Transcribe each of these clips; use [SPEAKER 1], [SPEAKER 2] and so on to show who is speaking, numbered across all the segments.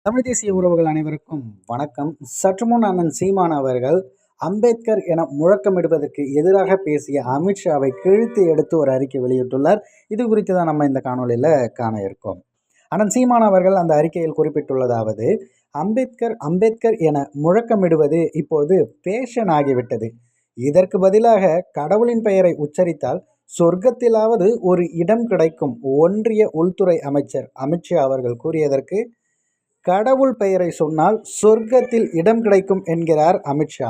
[SPEAKER 1] தமிழ் தேசிய உறவுகள் அனைவருக்கும் வணக்கம். சற்று முன் அண்ணன் சீமான் அவர்கள் அம்பேத்கர் என முழக்கமிடுவதற்கு எதிராக பேசிய அமித்ஷாவை கிழித்து எடுத்து ஒரு அறிக்கை வெளியிட்டுள்ளார். இது குறித்து தான் நம்ம இந்த காணொலியில் காண இருக்கோம். அண்ணன் சீமான் அவர்கள் அந்த அறிக்கையில் குறிப்பிட்டுள்ளதாவது, அம்பேத்கர் அம்பேத்கர் என முழக்கமிடுவது இப்போது பேஷன் ஆகிவிட்டது. இதற்கு பதிலாக கடவுளின் பெயரை உச்சரித்தால் சொர்க்கத்திலாவது ஒரு இடம் கிடைக்கும். ஒன்றிய உள்துறை அமைச்சர் அமித்ஷா அவர்கள் கூறியதற்கு கடவுள் பெயரை சொன்னால் சொர்க்கத்தில் இடம் கிடைக்கும் என்கிறார் அமித்ஷா.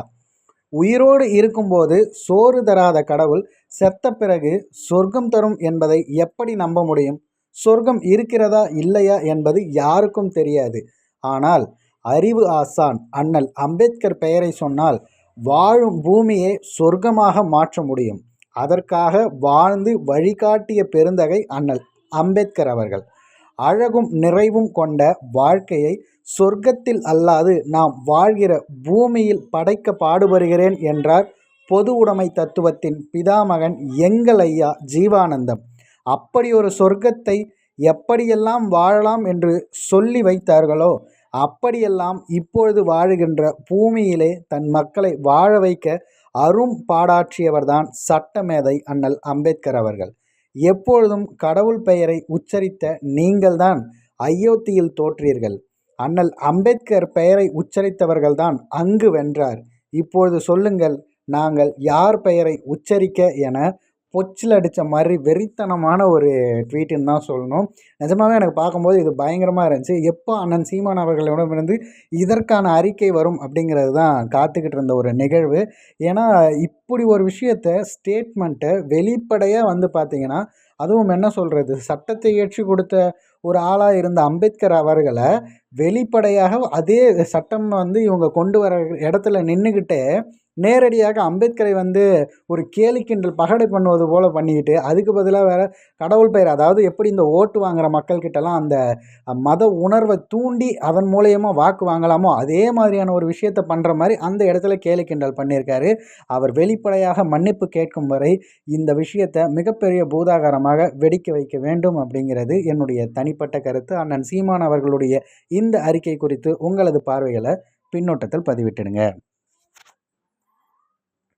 [SPEAKER 1] உயிரோடு இருக்கும்போது சோறு தராத கடவுள் செத்த பிறகு சொர்க்கம் தரும் என்பதை எப்படி நம்ப முடியும்? சொர்க்கம் இருக்கிறதா இல்லையா என்பது யாருக்கும் தெரியாது. ஆனால் அறிவு ஆசான் அண்ணல் அம்பேத்கர் பெயரை சொன்னால் வாழும் பூமியை சொர்க்கமாக மாற்ற முடியும். அதற்காக வாழ்ந்து வழிகாட்டிய பெருந்தகை அண்ணல் அம்பேத்கர் அவர்கள். அழகும் நிறைவும் கொண்ட வாழ்க்கையை சொர்க்கத்தில் அல்லாது நாம் வாழ்கிற பூமியில் படைக்க பாடுபடுகிறேன் என்றார் பொது உடைமை தத்துவத்தின் பிதாமகன் எங்கள் ஐயா ஜீவானந்தம். அப்படி ஒரு சொர்க்கத்தை எப்படியெல்லாம் வாழலாம் என்று சொல்லி வைத்தார்களோ அப்படியெல்லாம் இப்பொழுது வாழுகின்ற பூமியிலே தன் மக்களை வாழ வைக்க அரும் பாடாற்றியவர்தான் சட்டமேதை அண்ணல் அம்பேத்கர் அவர்கள். எப்பொழுதும் கடவுள் பெயரை உச்சரித்த நீங்கள்தான் அயோத்தியில் தோற்றீர்கள். அண்ணல் அம்பேத்கர் பெயரை உச்சரித்தவர்கள்தான் அங்கு வென்றார். இப்பொழுது சொல்லுங்கள், நாங்கள் யார் பெயரை உச்சரிக்க என பொச்சில் அடித்த மாதிரி வெறித்தனமான ஒரு ட்வீட்டுன்னு தான் சொல்லணும். நிஜமாகவே எனக்கு பார்க்கும்போது இது பயங்கரமாக இருந்துச்சு. எப்போ அண்ணன் சீமான் அவர்களிடமிருந்து இதற்கான அறிக்கை வரும் அப்படிங்கிறது தான் காத்துக்கிட்டு இருந்த ஒரு நிகழ்வு. ஏன்னா இப்படி ஒரு விஷயத்தை ஸ்டேட்மெண்ட்டை வெளிப்படையாக பார்த்திங்கன்னா, அதுவும் என்ன சொல்கிறது, சட்டத்தை இயற்றி கொடுத்த ஒரு ஆளாக இருந்த அம்பேத்கர் அவர்களை வெளிப்படையாக அதே சட்டம் இவங்க கொண்டு வர இடத்துல நின்றுக்கிட்டே நேரடியாக அம்பேத்கரை ஒரு கேலி கிண்டல் பகடை பண்ணுவது போல் பண்ணிக்கிட்டு, அதுக்கு பதிலாக வேறு கடவுள் பெயர், அதாவது எப்படி இந்த ஓட்டு வாங்குகிற மக்கள்கிட்டலாம் அந்த மத உணர்வை தூண்டி அதன் மூலயமா வாக்கு வாங்கலாமோ அதே மாதிரியான ஒரு விஷயத்தை பண்ணுற மாதிரி அந்த இடத்துல கேலி கிண்டல் பண்ணியிருக்காரு. அவர் வெளிப்படையாக மன்னிப்பு கேட்கும் வரை இந்த விஷயத்தை மிகப்பெரிய பூதாகாரமாக வெடிக்க வைக்க வேண்டும் அப்படிங்கிறது என்னுடைய தனிப்பட்ட கருத்து. அண்ணன் சீமான் அவர்களுடைய இந்த அறிக்கை குறித்து உங்களது பார்வைகளை பின்னோட்டத்தில் பதிவிட்டுடுங்க.